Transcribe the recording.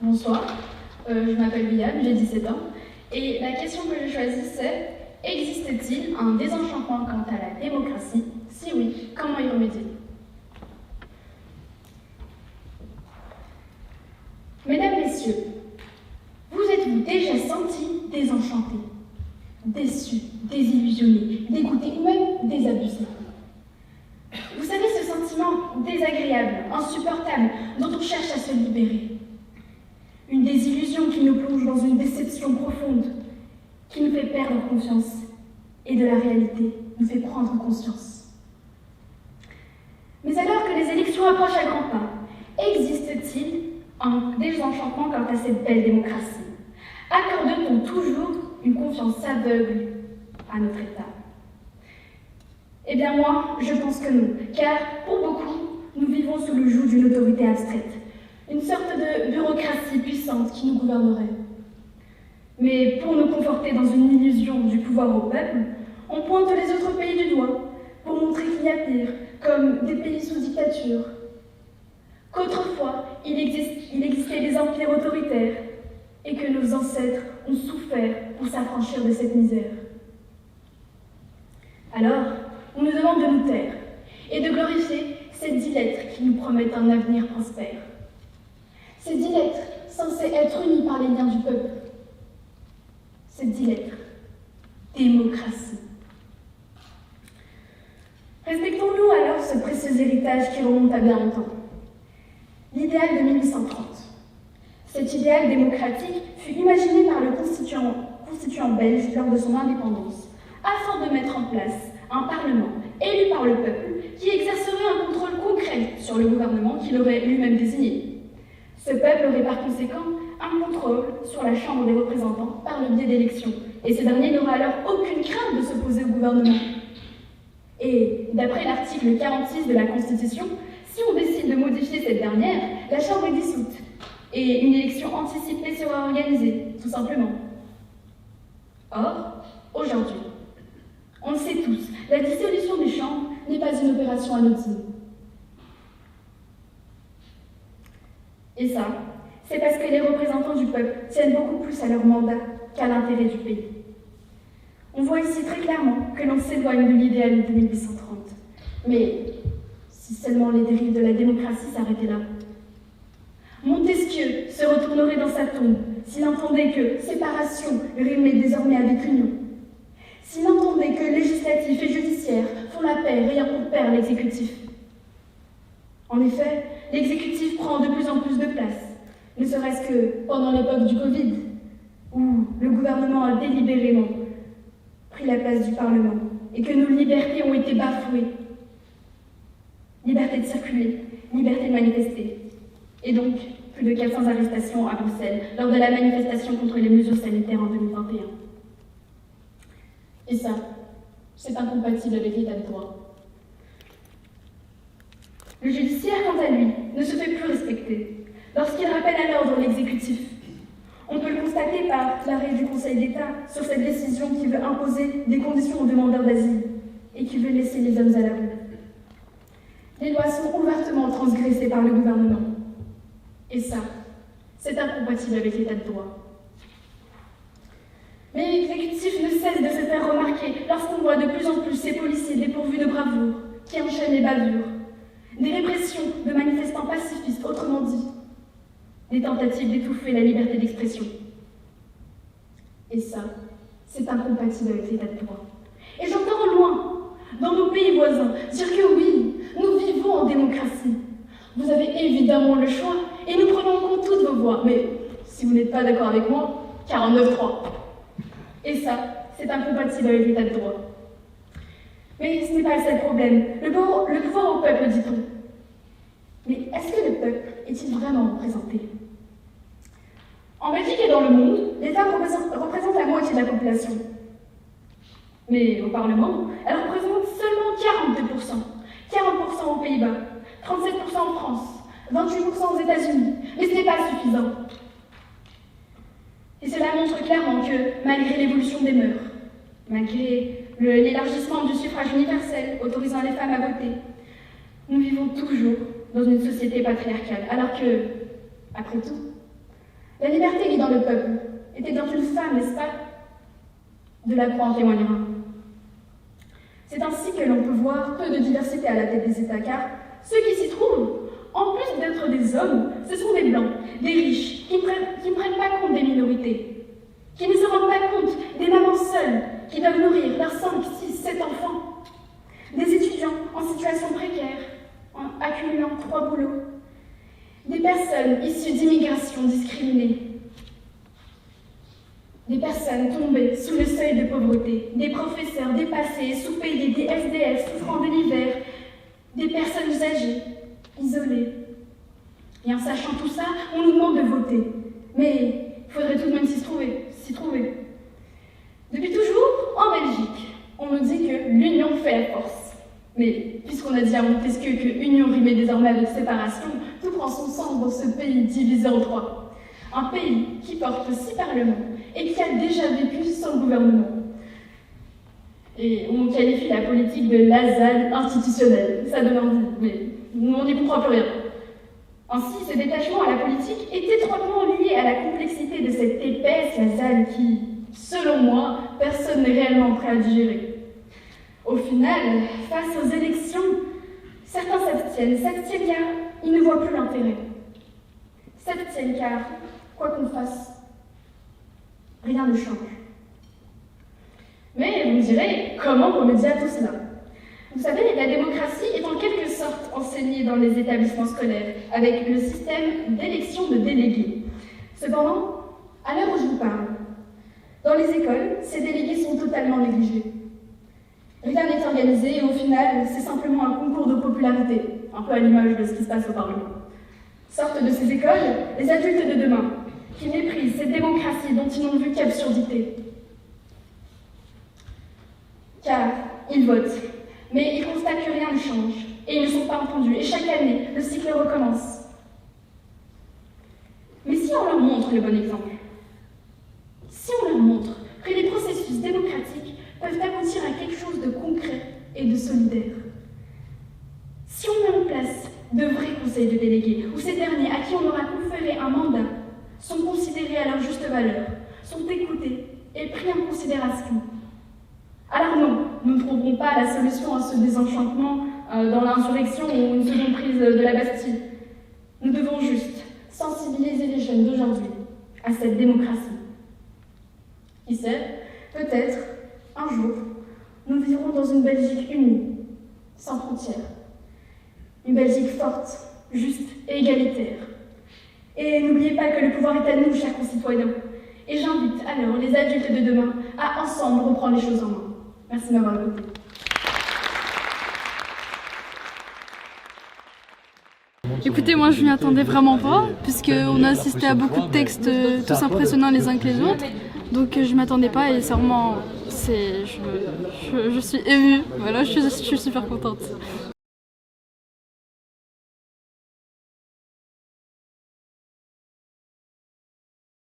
Bonsoir, je m'appelle Liane, j'ai 17 ans, et la question que j'ai choisie c'est: existe-t-il un désenchantement quant à la démocratie? Si oui, comment y remédier? Mesdames, Messieurs, vous êtes-vous déjà sentis désenchantés, déçus, désillusionnés, dégoûtés ou même désabusés? Vous savez, ce sentiment désagréable, insupportable, dont on cherche à se libérer. Une désillusion qui nous plonge dans une déception profonde, qui nous fait perdre confiance et de la réalité nous fait prendre conscience. Mais alors que les élections approchent à grands pas, existe-t-il un désenchantement quant à cette belle démocratie? Accorde-t-on toujours une confiance aveugle à notre État? Eh bien moi, je pense que non, car pour beaucoup, nous vivons sous le joug d'une autorité abstraite, une sorte de bureaucratie puissante qui nous gouvernerait. Mais pour nous conforter dans une illusion du pouvoir au peuple, on pointe les autres pays du doigt, pour montrer qu'il y a pire, comme des pays sous dictature. Qu'autrefois, il existait des empires autoritaires, et que nos ancêtres ont souffert pour s'affranchir de cette misère. Alors, on nous demande de nous taire, et de glorifier ces 10 lettres qui nous promettent un avenir prospère. Ces 10 lettres censées être unies par les liens du peuple. Ces 10 lettres, démocratie. Respectons-nous alors ce précieux héritage qui remonte à bien longtemps. L'idéal de 1830. Cet idéal démocratique fut imaginé par le constituant belge lors de son indépendance, afin de mettre en place un parlement élu par le peuple qui exercerait un contrôle concret sur le gouvernement qu'il aurait lui-même désigné. Ce peuple aurait par conséquent un contrôle sur la Chambre des représentants par le biais d'élections, et ce dernier n'aura alors aucune crainte de s'opposer au gouvernement. Et d'après l'article 46 de la Constitution, si on décide de modifier cette dernière, la Chambre est dissoute, et une élection anticipée sera organisée, tout simplement. Or, aujourd'hui, on le sait tous, la dissolution des chambres n'est pas une opération anodine. Et ça, c'est parce que les représentants du peuple tiennent beaucoup plus à leur mandat qu'à l'intérêt du pays. On voit ici très clairement que l'on s'éloigne de l'idéal de 1830. Mais si seulement les dérives de la démocratie s'arrêtaient là. Montesquieu se retournerait dans sa tombe s'il entendait que séparation rimait désormais avec union. S'il entendait que législatif et judiciaire font la paix, ayant pour père l'exécutif. En effet, l'exécutif prend de plus en plus de place, ne serait-ce que pendant l'époque du Covid, où le gouvernement a délibérément pris la place du Parlement et que nos libertés ont été bafouées. Liberté de circuler, liberté de manifester. Et donc, plus de 400 arrestations à Bruxelles lors de la manifestation contre les mesures sanitaires en 2021. Et ça, c'est incompatible avec l'état de droit. Le judiciaire, quant à lui, ne se fait plus respecter lorsqu'il rappelle à l'ordre l'exécutif. On peut le constater par l'arrêt du Conseil d'État sur cette décision qui veut imposer des conditions aux demandeurs d'asile et qui veut laisser les hommes à la rue. Les lois sont ouvertement transgressées par le gouvernement. Et ça, c'est incompatible avec l'état de droit. Mais l'exécutif ne cesse de se faire remarquer lorsqu'on voit de plus en plus ces policiers dépourvus de bravoure, qui enchaînent les bavures, des répressions de manifestants pacifistes, autrement dit, des tentatives d'étouffer la liberté d'expression. Et ça, c'est incompatible avec l'état de droit. Et j'entends au loin, dans nos pays voisins, dire que oui, nous vivons en démocratie. Vous avez évidemment le choix, et nous prenons en compte toutes vos voix. Mais si vous n'êtes pas d'accord avec moi, 49.3. Et ça, c'est incompatible avec l'état de droit. Mais ce n'est pas le seul problème. Le pouvoir au peuple, dit-on. Mais est-ce que le peuple est-il vraiment représenté? En Belgique et dans le monde, les femmes représentent la moitié de la population. Mais au Parlement, elles représentent seulement 42%. 40% aux Pays-Bas, 37% en France, 28% aux États-Unis. Mais ce n'est pas suffisant. Et cela montre clairement que, malgré l'évolution des mœurs, malgré l'élargissement du suffrage universel autorisant les femmes à voter, nous vivons toujours dans une société patriarcale, alors que, après tout, La liberté guidant le peuple était dans une femme, n'est-ce pas? Delacroix en témoignera. C'est ainsi que l'on peut voir peu de diversité à la tête des États, car ceux qui s'y trouvent, en plus d'être des hommes, ce sont des blancs, des riches, qui ne prennent pas compte des minorités, qui ne se rendent pas compte des mamans seules qui doivent nourrir leurs 5, 6, 7 enfants, des étudiants en situation précaire, en accumulant 3 boulots, des personnes issues d'immigration discriminées, des personnes tombées sous le seuil de pauvreté, des professeurs dépassés, sous-payés, des SDF souffrant de l'hiver, des personnes âgées, isolées. Et en sachant tout ça, on nous demande de voter. Mais il faudrait tout de même s'y trouver. Depuis toujours, en Belgique, on nous dit que l'union fait la force. Mais puisqu'on a dit à Montesquieu que union rimait désormais avec séparation, tout prend son sens dans ce pays divisé en 3. Un pays qui porte 6 parlements et qui a déjà vécu sans gouvernement. Et on qualifie la politique de lasagne institutionnelle. Ça donne envie, mais on n'y comprend plus rien. Ainsi, ce détachement à la politique est étroitement lié à la complexité de cette épaisse lasagne qui, selon moi, personne n'est réellement prêt à digérer. Au final, face aux élections, certains s'abstiennent car ils ne voient plus l'intérêt. S'abstiennent car, quoi qu'on fasse, rien ne change. Mais vous me direz, comment remédier à tout cela? Vous savez, la démocratie est en quelque sorte enseignée dans les établissements scolaires, avec le système d'élection de délégués. Cependant, à l'heure où je vous parle, dans les écoles, ces délégués sont totalement négligés. Rien n'est organisé et au final, c'est simplement un concours de popularité, un peu à l'image de ce qui se passe au Parlement. Sortent de ces écoles les adultes de demain, qui méprisent cette démocratie dont ils n'ont vu qu'absurdité. Car ils votent, mais ils constatent que rien ne change, et ils ne sont pas entendus, et chaque année, le cycle recommence. Mais si on leur montre le bon exemple, si on leur montre que les processus démocratiques peuvent aboutir à quelque chose de concret et de solidaire, si on met en place de vrais conseils de délégués, où ces derniers, à qui on aura conféré un mandat, sont considérés à leur juste valeur, sont écoutés et pris en considération, alors non, nous ne trouverons pas la solution à ce désenchantement dans l'insurrection ou une seconde prise de la Bastille. Nous devons juste sensibiliser les jeunes d'aujourd'hui à cette démocratie. Qui sait, peut-être, un jour, nous vivrons dans une Belgique unie, sans frontières. Une Belgique forte, juste et égalitaire. Et n'oubliez pas que le pouvoir est à nous, chers concitoyens. Et j'invite alors les adultes de demain à ensemble reprendre les choses en main. Merci de m'avoir écouté. Écoutez, moi je m'y attendais vraiment pas, puisqu'on a assisté à beaucoup de textes tous impressionnants les uns que les autres. Donc je m'attendais pas et c'est vraiment... je suis émue, voilà, je suis super contente.